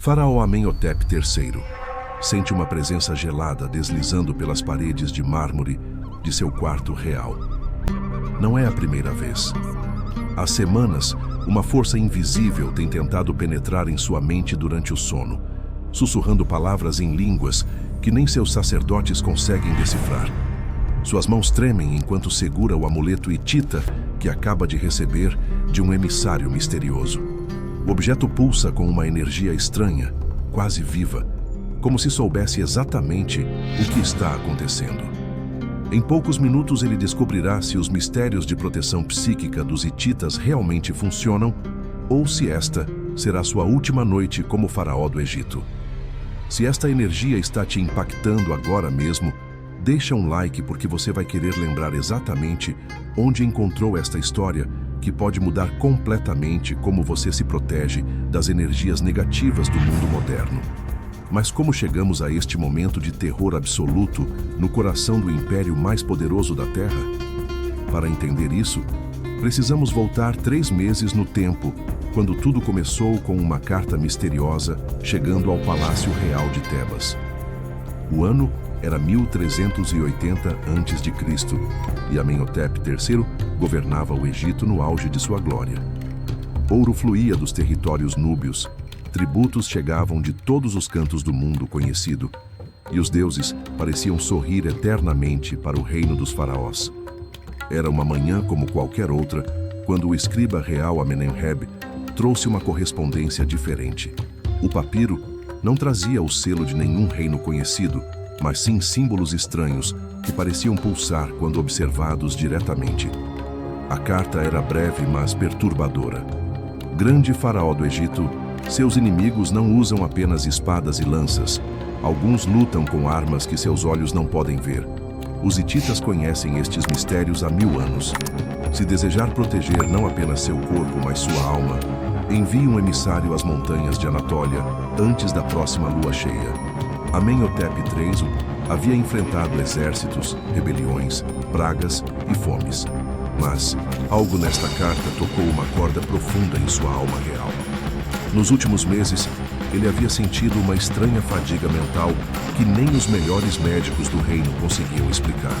Faraó Amenhotep III sente uma presença gelada deslizando pelas paredes de mármore de seu quarto real. Não é a primeira vez. Há semanas, uma força invisível tem tentado penetrar em sua mente durante o sono, sussurrando palavras em línguas que nem seus sacerdotes conseguem decifrar. Suas mãos tremem enquanto segura o amuleto hitita que acaba de receber de um emissário misterioso. O objeto pulsa com uma energia estranha, quase viva, como se soubesse exatamente o que está acontecendo. Em poucos minutos ele descobrirá se os mistérios de proteção psíquica dos hititas realmente funcionam ou se esta será sua última noite como faraó do Egito. Se esta energia está te impactando agora mesmo, deixa um like porque você vai querer lembrar exatamente onde encontrou esta história que pode mudar completamente como você se protege das energias negativas do mundo moderno. Mas como chegamos a este momento de terror absoluto no coração do império mais poderoso da Terra? Para entender isso, precisamos voltar 3 meses no tempo, quando tudo começou com uma carta misteriosa chegando ao Palácio Real de Tebas. O ano era 1380 a.C. e Amenhotep III governava o Egito no auge de sua glória. Ouro fluía dos territórios núbios, tributos chegavam de todos os cantos do mundo conhecido, e os deuses pareciam sorrir eternamente para o reino dos faraós. Era uma manhã como qualquer outra, quando o escriba real Amenemheb trouxe uma correspondência diferente. O papiro não trazia o selo de nenhum reino conhecido, mas sim símbolos estranhos que pareciam pulsar quando observados diretamente. A carta era breve, mas perturbadora. Grande faraó do Egito, seus inimigos não usam apenas espadas e lanças. Alguns lutam com armas que seus olhos não podem ver. Os hititas conhecem estes mistérios há 1000 anos. Se desejar proteger não apenas seu corpo, mas sua alma, envie um emissário às montanhas de Anatólia antes da próxima lua cheia. Amenhotep III havia enfrentado exércitos, rebeliões, pragas e fomes. Mas algo nesta carta tocou uma corda profunda em sua alma real. Nos últimos meses, ele havia sentido uma estranha fadiga mental que nem os melhores médicos do reino conseguiam explicar.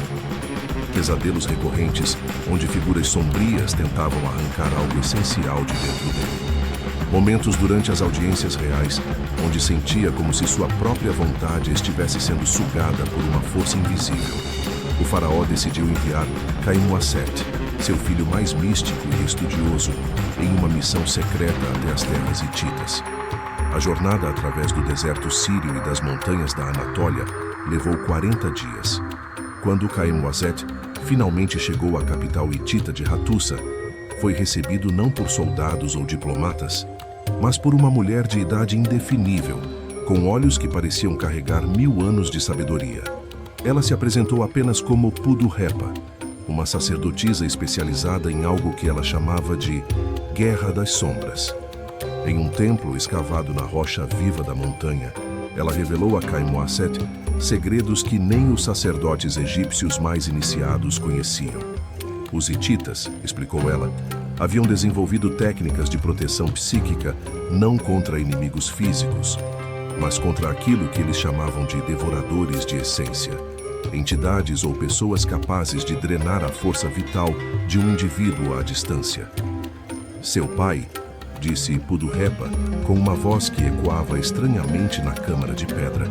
Pesadelos recorrentes, onde figuras sombrias tentavam arrancar algo essencial de dentro dele. Momentos durante as audiências reais, onde sentia como se sua própria vontade estivesse sendo sugada por uma força invisível. O faraó decidiu enviar Khaimuasset, seu filho mais místico e estudioso, em uma missão secreta até as terras hititas. A jornada através do deserto sírio e das montanhas da Anatólia levou 40 dias. Quando Khaimuasset finalmente chegou à capital hitita de Hattusa, foi recebido não por soldados ou diplomatas, mas por uma mulher de idade indefinível, com olhos que pareciam carregar 1000 anos de sabedoria. Ela se apresentou apenas como Pudu-Repa, uma sacerdotisa especializada em algo que ela chamava de Guerra das Sombras. Em um templo escavado na rocha viva da montanha, ela revelou a Khaimuasset segredos que nem os sacerdotes egípcios mais iniciados conheciam. Os hititas, explicou ela, haviam desenvolvido técnicas de proteção psíquica não contra inimigos físicos, mas contra aquilo que eles chamavam de devoradores de essência, entidades ou pessoas capazes de drenar a força vital de um indivíduo à distância. Seu pai, disse Pudu-Repa, com uma voz que ecoava estranhamente na câmara de pedra,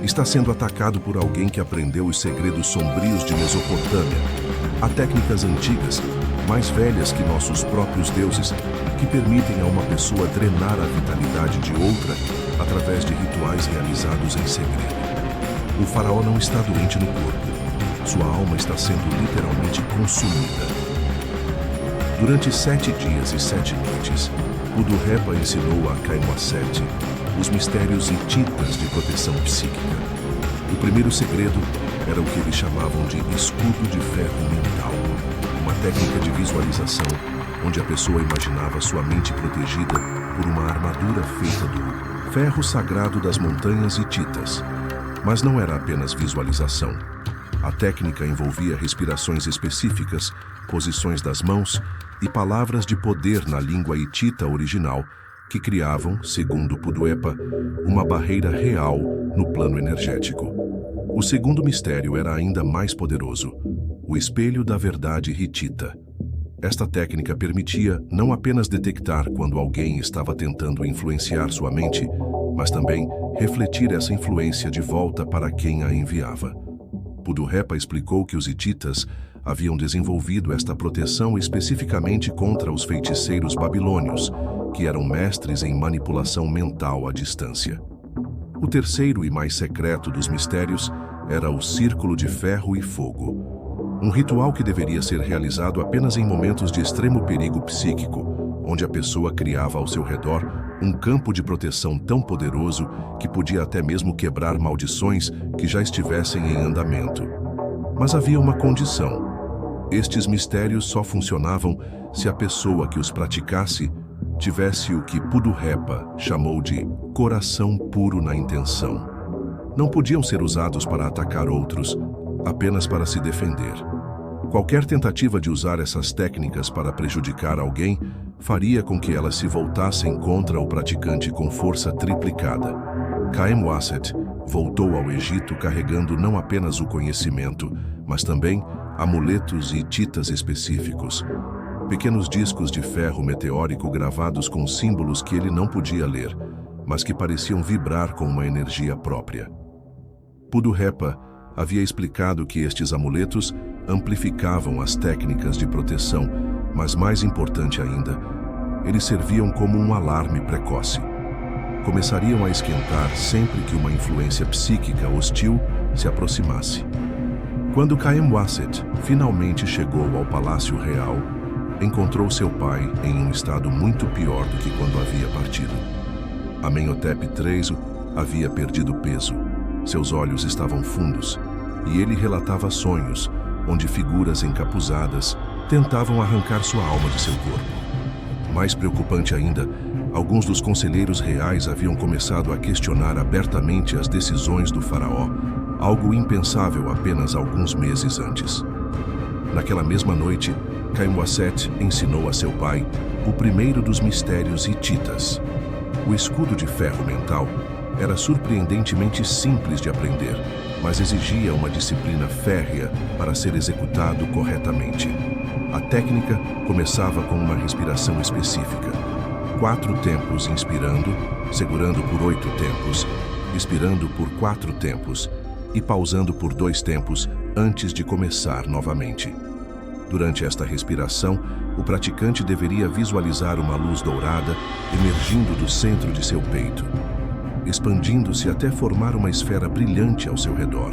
está sendo atacado por alguém que aprendeu os segredos sombrios de Mesopotâmia. Há técnicas antigas, mais velhas que nossos próprios deuses, que permitem a uma pessoa drenar a vitalidade de outra através de rituais realizados em segredo. O faraó não está doente no corpo. Sua alma está sendo literalmente consumida. Durante 7 dias e 7 noites, Pudu-Repa ensinou a Khaimuasset os mistérios hititas de proteção psíquica. O primeiro segredo era o que eles chamavam de escudo de ferro mental, uma técnica de visualização onde a pessoa imaginava sua mente protegida por uma armadura feita do ferro sagrado das montanhas hititas. Mas não era apenas visualização. A técnica envolvia respirações específicas, posições das mãos e palavras de poder na língua hitita original que criavam, segundo Puduepa, uma barreira real no plano energético. O segundo mistério era ainda mais poderoso: o espelho da verdade hitita. Esta técnica permitia não apenas detectar quando alguém estava tentando influenciar sua mente, mas também refletir essa influência de volta para quem a enviava. Puduepa explicou que os hititas haviam desenvolvido esta proteção especificamente contra os feiticeiros babilônios, que eram mestres em manipulação mental à distância. O terceiro e mais secreto dos mistérios era o Círculo de Ferro e Fogo, um ritual que deveria ser realizado apenas em momentos de extremo perigo psíquico, onde a pessoa criava ao seu redor um campo de proteção tão poderoso que podia até mesmo quebrar maldições que já estivessem em andamento. Mas havia uma condição: estes mistérios só funcionavam se a pessoa que os praticasse tivesse o que Puduepa chamou de coração puro na intenção. Não podiam ser usados para atacar outros, apenas para se defender. Qualquer tentativa de usar essas técnicas para prejudicar alguém faria com que elas se voltassem contra o praticante com força triplicada. Khaem Wasset voltou ao Egito carregando não apenas o conhecimento, mas também amuletos hititas específicos, pequenos discos de ferro meteórico gravados com símbolos que ele não podia ler, mas que pareciam vibrar com uma energia própria. Puduepa havia explicado que estes amuletos amplificavam as técnicas de proteção, mas mais importante ainda, eles serviam como um alarme precoce. Começariam a esquentar sempre que uma influência psíquica hostil se aproximasse. Quando Khaem Wasset finalmente chegou ao Palácio Real, encontrou seu pai em um estado muito pior do que quando havia partido. Amenhotep III havia perdido peso, seus olhos estavam fundos, e ele relatava sonhos onde figuras encapuzadas tentavam arrancar sua alma de seu corpo. Mais preocupante ainda, alguns dos conselheiros reais haviam começado a questionar abertamente as decisões do faraó, algo impensável apenas alguns meses antes. Naquela mesma noite, Khaem Wasset ensinou a seu pai o primeiro dos mistérios hititas. O escudo de ferro mental era surpreendentemente simples de aprender, mas exigia uma disciplina férrea para ser executado corretamente. A técnica começava com uma respiração específica. 4 tempos inspirando, segurando por 8 tempos, expirando por 4 tempos e pausando por 2 tempos antes de começar novamente. Durante esta respiração, o praticante deveria visualizar uma luz dourada emergindo do centro de seu peito, expandindo-se até formar uma esfera brilhante ao seu redor.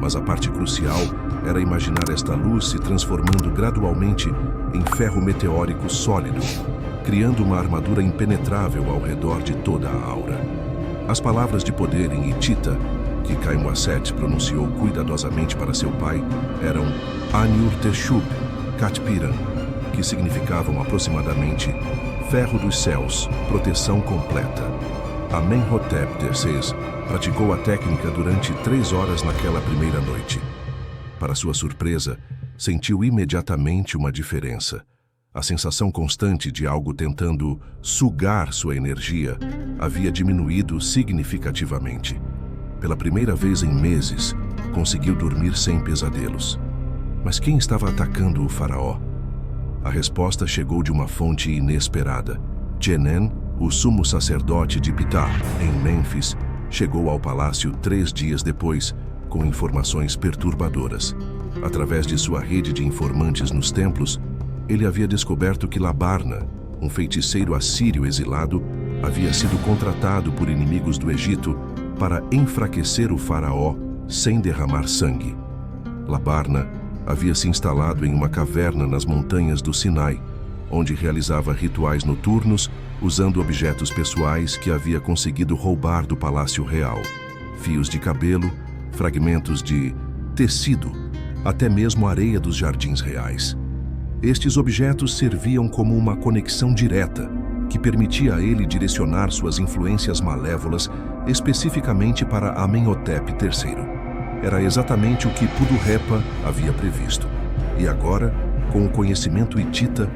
Mas a parte crucial era imaginar esta luz se transformando gradualmente em ferro meteórico sólido, criando uma armadura impenetrável ao redor de toda a aura. As palavras de poder em hitita, que Khaem Wasset pronunciou cuidadosamente para seu pai, eram Anur Teshub Katpiran, que significavam aproximadamente ferro dos céus, proteção completa. Amenhotep III praticou a técnica durante 3 horas naquela primeira noite. Para sua surpresa, sentiu imediatamente uma diferença. A sensação constante de algo tentando sugar sua energia havia diminuído significativamente. Pela primeira vez em meses, conseguiu dormir sem pesadelos. Mas quem estava atacando o faraó? A resposta chegou de uma fonte inesperada. Jenen, o sumo sacerdote de Ptah, em Mênfis, chegou ao palácio 3 dias depois, com informações perturbadoras. Através de sua rede de informantes nos templos, ele havia descoberto que Labarna, um feiticeiro assírio exilado, havia sido contratado por inimigos do Egito para enfraquecer o faraó sem derramar sangue. Labarna havia se instalado em uma caverna nas montanhas do Sinai, onde realizava rituais noturnos usando objetos pessoais que havia conseguido roubar do Palácio Real: fios de cabelo, fragmentos de tecido, até mesmo areia dos jardins reais. Estes objetos serviam como uma conexão direta, que permitia a ele direcionar suas influências malévolas especificamente para Amenhotep III. Era exatamente o que Puduepa havia previsto. E agora, com o conhecimento hitita,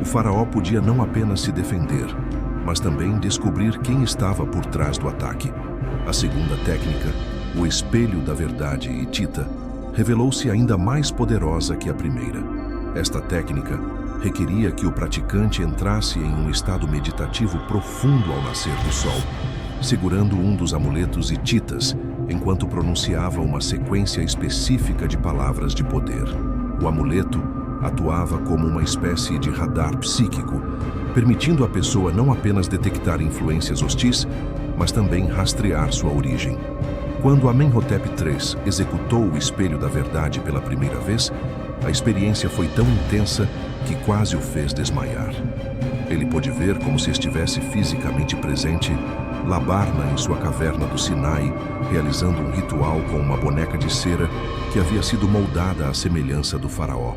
o faraó podia não apenas se defender, mas também descobrir quem estava por trás do ataque. A segunda técnica, o espelho da verdade hitita, revelou-se ainda mais poderosa que a primeira. Esta técnica requeria que o praticante entrasse em um estado meditativo profundo ao nascer do sol, segurando um dos amuletos hititas, enquanto pronunciava uma sequência específica de palavras de poder. O amuleto atuava como uma espécie de radar psíquico, permitindo à pessoa não apenas detectar influências hostis, mas também rastrear sua origem. Quando Amenhotep III executou o espelho da verdade pela primeira vez, a experiência foi tão intensa que quase o fez desmaiar. Ele pôde ver, como se estivesse fisicamente presente, Labarna em sua caverna do Sinai, realizando um ritual com uma boneca de cera que havia sido moldada à semelhança do faraó.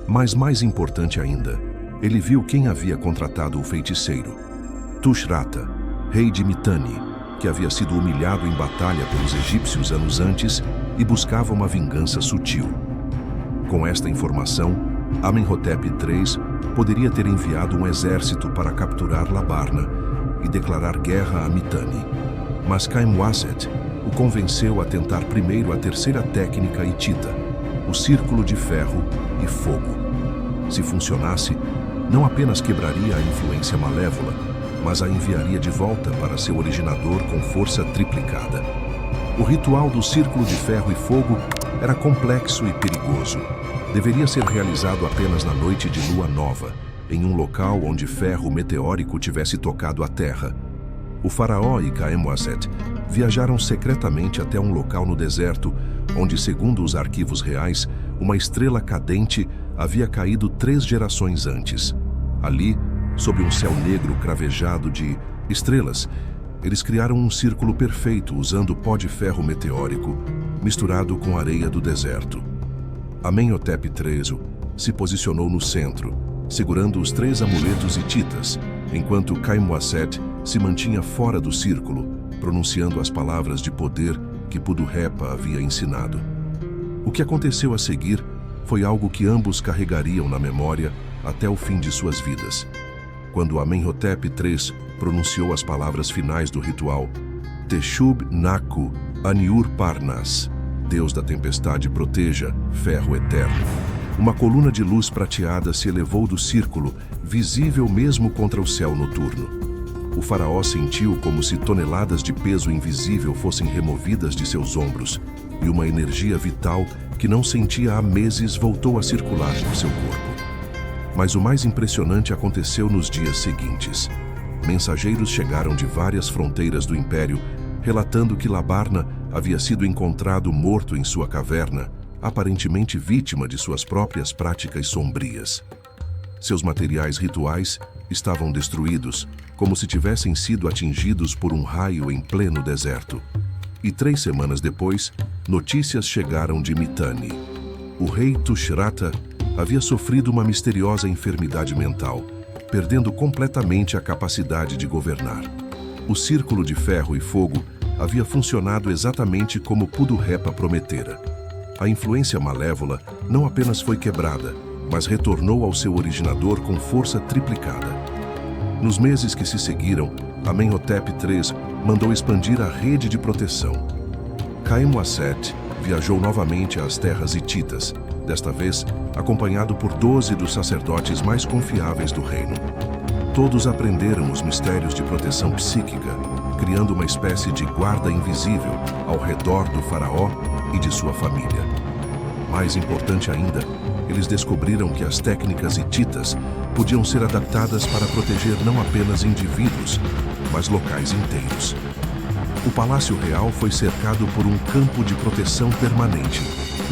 Mas mais importante ainda, ele viu quem havia contratado o feiticeiro. Tushratta, rei de Mitanni, que havia sido humilhado em batalha pelos egípcios anos antes e buscava uma vingança sutil. Com esta informação, Amenhotep III poderia ter enviado um exército para capturar Labarna e declarar guerra a Mitanni. Mas Khaemwaset o convenceu a tentar primeiro a terceira técnica hitita, o círculo de ferro e fogo. Se funcionasse, não apenas quebraria a influência malévola, mas a enviaria de volta para seu originador com força triplicada. O ritual do círculo de ferro e fogo era complexo e perigoso. Deveria ser realizado apenas na noite de lua nova, em um local onde ferro meteórico tivesse tocado a terra. O faraó e Khaemwaset viajaram secretamente até um local no deserto, onde, segundo os arquivos reais, uma estrela cadente havia caído 3 gerações antes. Ali, sob um céu negro cravejado de estrelas, eles criaram um círculo perfeito usando pó de ferro meteórico, misturado com areia do deserto. Amenhotep III se posicionou no centro, segurando os 3 amuletos hititas, enquanto Khaemwaset se mantinha fora do círculo, pronunciando as palavras de poder que Pudu-Repa havia ensinado. O que aconteceu a seguir foi algo que ambos carregariam na memória até o fim de suas vidas. Quando Amenhotep III pronunciou as palavras finais do ritual, Teshub Naku Aniur Parnas, Deus da tempestade proteja, ferro eterno. Uma coluna de luz prateada se elevou do círculo, visível mesmo contra o céu noturno. O faraó sentiu como se toneladas de peso invisível fossem removidas de seus ombros, e uma energia vital que não sentia há meses voltou a circular por seu corpo. Mas o mais impressionante aconteceu nos dias seguintes. Mensageiros chegaram de várias fronteiras do império, relatando que Labarna havia sido encontrado morto em sua caverna, aparentemente vítima de suas próprias práticas sombrias. Seus materiais rituais estavam destruídos, como se tivessem sido atingidos por um raio em pleno deserto. E 3 semanas depois, notícias chegaram de Mitanni. O rei Tushratta havia sofrido uma misteriosa enfermidade mental, perdendo completamente a capacidade de governar. O círculo de ferro e fogo havia funcionado exatamente como Pudu-Repa prometera. A influência malévola não apenas foi quebrada, mas retornou ao seu originador com força triplicada. Nos meses que se seguiram, Amenhotep III mandou expandir a rede de proteção. Khaemwaset viajou novamente às terras hititas, desta vez acompanhado por 12 dos sacerdotes mais confiáveis do reino. Todos aprenderam os mistérios de proteção psíquica, criando uma espécie de guarda invisível ao redor do faraó e de sua família. Mais importante ainda, eles descobriram que as técnicas hititas podiam ser adaptadas para proteger não apenas indivíduos, mas locais inteiros. O Palácio Real foi cercado por um campo de proteção permanente,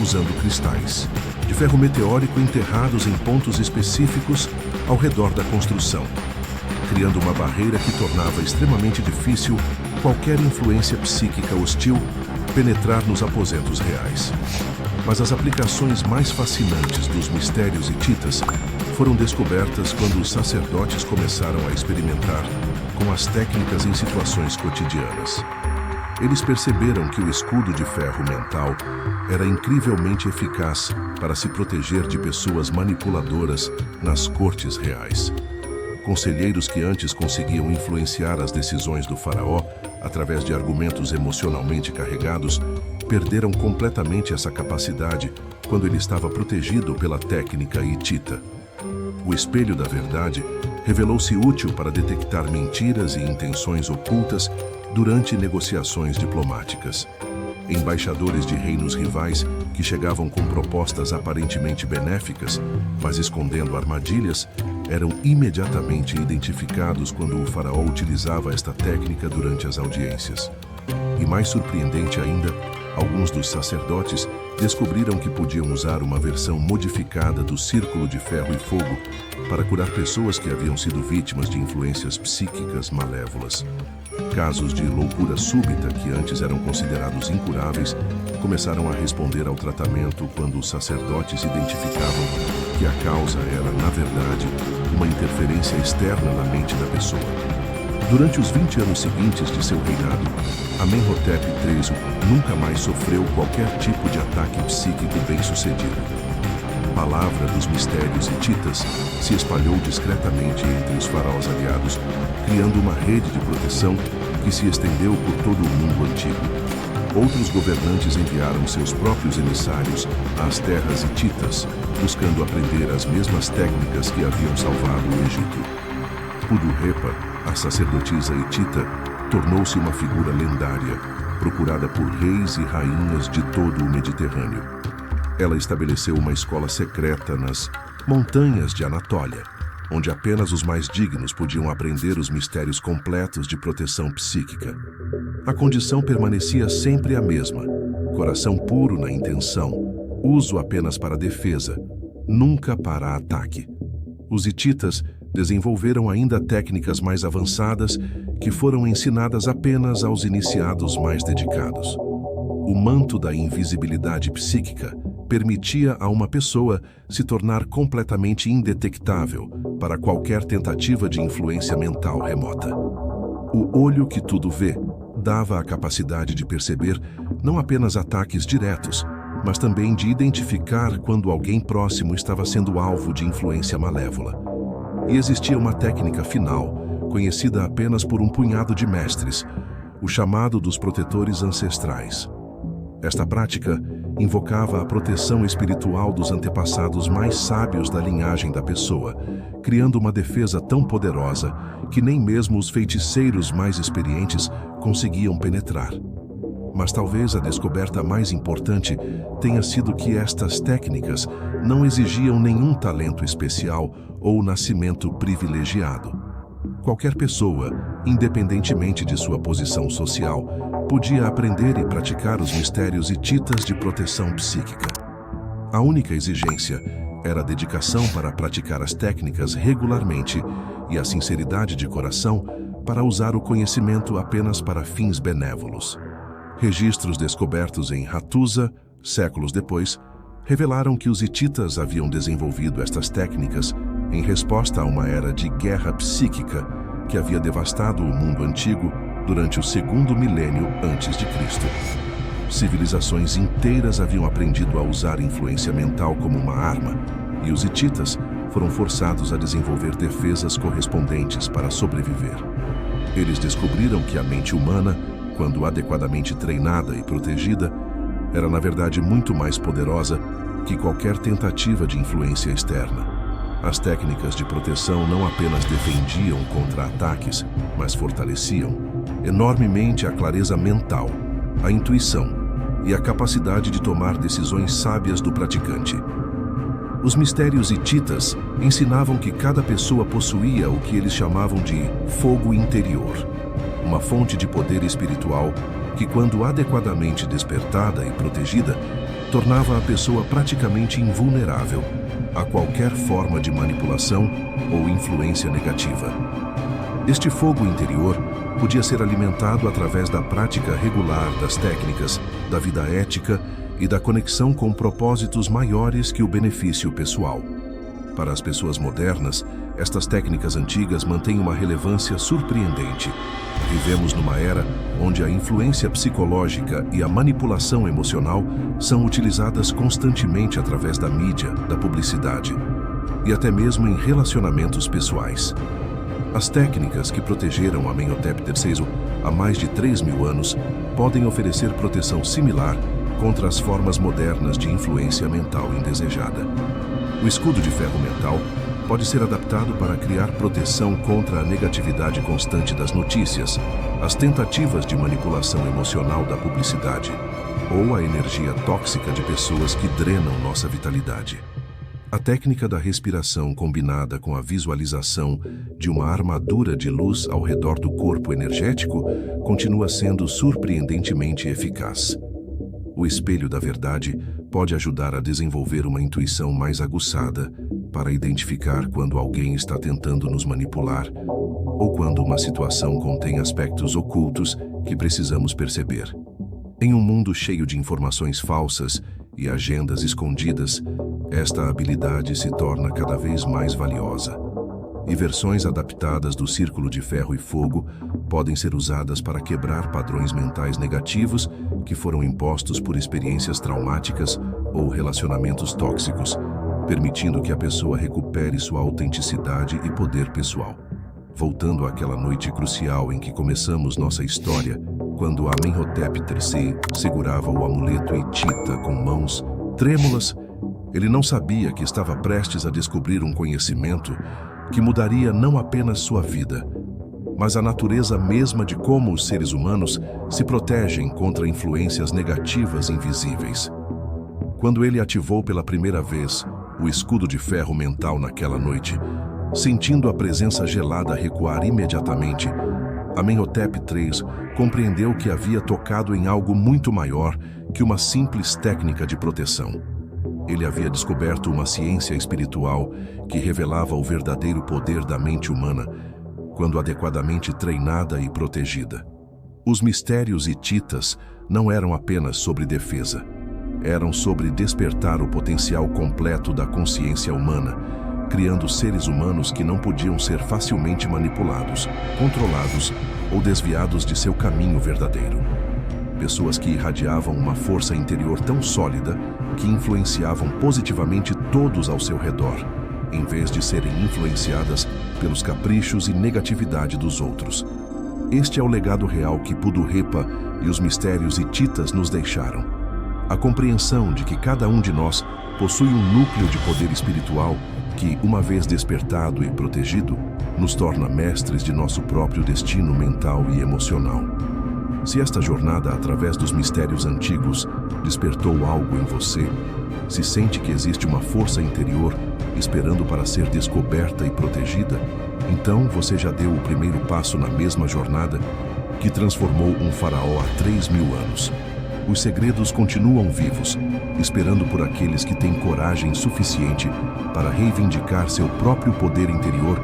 usando cristais de ferro meteórico enterrados em pontos específicos ao redor da construção, criando uma barreira que tornava extremamente difícil qualquer influência psíquica hostil penetrar nos aposentos reais. Mas as aplicações mais fascinantes dos mistérios hititas foram descobertas quando os sacerdotes começaram a experimentar com as técnicas em situações cotidianas. Eles perceberam que o escudo de ferro mental era incrivelmente eficaz para se proteger de pessoas manipuladoras nas cortes reais. Conselheiros que antes conseguiam influenciar as decisões do faraó através de argumentos emocionalmente carregados, perderam completamente essa capacidade quando ele estava protegido pela técnica hitita. O espelho da verdade revelou-se útil para detectar mentiras e intenções ocultas durante negociações diplomáticas. Embaixadores de reinos rivais que chegavam com propostas aparentemente benéficas, mas escondendo armadilhas, eram imediatamente identificados quando o faraó utilizava esta técnica durante as audiências. E mais surpreendente ainda, alguns dos sacerdotes descobriram que podiam usar uma versão modificada do círculo de ferro e fogo para curar pessoas que haviam sido vítimas de influências psíquicas malévolas. Casos de loucura súbita, que antes eram considerados incuráveis, começaram a responder ao tratamento quando os sacerdotes identificavam que a causa era, na verdade, uma interferência externa na mente da pessoa. Durante os 20 anos seguintes de seu reinado, Amenhotep III nunca mais sofreu qualquer tipo de ataque psíquico bem-sucedido. A palavra dos mistérios hititas se espalhou discretamente entre os faraós aliados, criando uma rede de proteção que se estendeu por todo o mundo antigo. Outros governantes enviaram seus próprios emissários às terras hititas, buscando aprender as mesmas técnicas que haviam salvado o Egito. Pudu-Repa, a sacerdotisa hitita, tornou-se uma figura lendária, procurada por reis e rainhas de todo o Mediterrâneo. Ela estabeleceu uma escola secreta nas montanhas de Anatólia, onde apenas os mais dignos podiam aprender os mistérios completos de proteção psíquica. A condição permanecia sempre a mesma: coração puro na intenção, uso apenas para defesa, nunca para ataque. Os hititas desenvolveram ainda técnicas mais avançadas que foram ensinadas apenas aos iniciados mais dedicados. O manto da invisibilidade psíquica permitia a uma pessoa se tornar completamente indetectável para qualquer tentativa de influência mental remota. O olho que tudo vê dava a capacidade de perceber não apenas ataques diretos, mas também de identificar quando alguém próximo estava sendo alvo de influência malévola. E existia uma técnica final, conhecida apenas por um punhado de mestres, o chamado dos protetores ancestrais. Esta prática invocava a proteção espiritual dos antepassados mais sábios da linhagem da pessoa, criando uma defesa tão poderosa que nem mesmo os feiticeiros mais experientes conseguiam penetrar. Mas talvez a descoberta mais importante tenha sido que estas técnicas não exigiam nenhum talento especial ou nascimento privilegiado. Qualquer pessoa, independentemente de sua posição social, podia aprender e praticar os mistérios hititas de proteção psíquica. A única exigência era a dedicação para praticar as técnicas regularmente e a sinceridade de coração para usar o conhecimento apenas para fins benévolos. Registros descobertos em Hattusa, séculos depois, revelaram que os hititas haviam desenvolvido estas técnicas em resposta a uma era de guerra psíquica que havia devastado o mundo antigo durante o segundo milênio antes de Cristo. Civilizações inteiras haviam aprendido a usar influência mental como uma arma, e os hititas foram forçados a desenvolver defesas correspondentes para sobreviver. Eles descobriram que a mente humana, quando adequadamente treinada e protegida, era na verdade muito mais poderosa que qualquer tentativa de influência externa. As técnicas de proteção não apenas defendiam contra ataques, mas fortaleciam enormemente a clareza mental, a intuição e a capacidade de tomar decisões sábias do praticante. Os mistérios hititas ensinavam que cada pessoa possuía o que eles chamavam de fogo interior, uma fonte de poder espiritual que, quando adequadamente despertada e protegida, tornava a pessoa praticamente invulnerável a qualquer forma de manipulação ou influência negativa. Este fogo interior podia ser alimentado através da prática regular das técnicas, da vida ética e da conexão com propósitos maiores que o benefício pessoal. Para as pessoas modernas, estas técnicas antigas mantêm uma relevância surpreendente. Vivemos numa era onde a influência psicológica e a manipulação emocional são utilizadas constantemente através da mídia, da publicidade e até mesmo em relacionamentos pessoais. As técnicas que protegeram Amenhotep III há mais de 3.000 anos podem oferecer proteção similar contra as formas modernas de influência mental indesejada. O escudo de ferro mental pode ser adaptado para criar proteção contra a negatividade constante das notícias, as tentativas de manipulação emocional da publicidade ou a energia tóxica de pessoas que drenam nossa vitalidade. A técnica da respiração combinada com a visualização de uma armadura de luz ao redor do corpo energético continua sendo surpreendentemente eficaz. O espelho da verdade pode ajudar a desenvolver uma intuição mais aguçada para identificar quando alguém está tentando nos manipular ou quando uma situação contém aspectos ocultos que precisamos perceber. Em um mundo cheio de informações falsas e agendas escondidas, esta habilidade se torna cada vez mais valiosa. E versões adaptadas do Círculo de Ferro e Fogo podem ser usadas para quebrar padrões mentais negativos que foram impostos por experiências traumáticas ou relacionamentos tóxicos, permitindo que a pessoa recupere sua autenticidade e poder pessoal. Voltando àquela noite crucial em que começamos nossa história, quando Amenhotep III segurava o amuleto hitita com mãos trêmulas, ele não sabia que estava prestes a descobrir um conhecimento que mudaria não apenas sua vida, mas a natureza mesma de como os seres humanos se protegem contra influências negativas invisíveis. Quando ele ativou pela primeira vez o escudo de ferro mental naquela noite, sentindo a presença gelada recuar imediatamente, Amenhotep III compreendeu que havia tocado em algo muito maior que uma simples técnica de proteção. Ele havia descoberto uma ciência espiritual que revelava o verdadeiro poder da mente humana, quando adequadamente treinada e protegida. Os mistérios hititas não eram apenas sobre defesa, eram sobre despertar o potencial completo da consciência humana, criando seres humanos que não podiam ser facilmente manipulados, controlados ou desviados de seu caminho verdadeiro. Pessoas que irradiavam uma força interior tão sólida que influenciavam positivamente todos ao seu redor, em vez de serem influenciadas pelos caprichos e negatividade dos outros. Este é o legado real que Pudu-Repa e os mistérios hititas nos deixaram. A compreensão de que cada um de nós possui um núcleo de poder espiritual que, uma vez despertado e protegido, nos torna mestres de nosso próprio destino mental e emocional. Se esta jornada através dos mistérios antigos despertou algo em você, se sente que existe uma força interior esperando para ser descoberta e protegida, então você já deu o primeiro passo na mesma jornada que transformou um faraó há 3.000 anos. Os segredos continuam vivos, esperando por aqueles que têm coragem suficiente para reivindicar seu próprio poder interior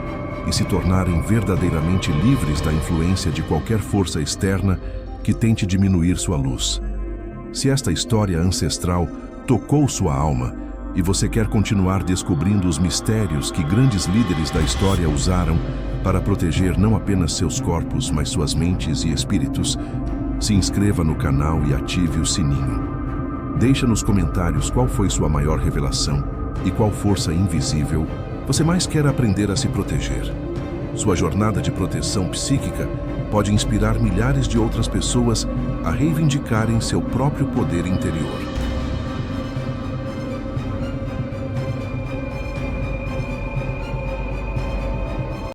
e se tornarem verdadeiramente livres da influência de qualquer força externa que tente diminuir sua luz. Se esta história ancestral tocou sua alma e você quer continuar descobrindo os mistérios que grandes líderes da história usaram para proteger não apenas seus corpos, mas suas mentes e espíritos, se inscreva no canal e ative o sininho. Deixa nos comentários qual foi sua maior revelação e qual força invisível você mais quer aprender a se proteger. Sua jornada de proteção psíquica pode inspirar milhares de outras pessoas a reivindicarem seu próprio poder interior.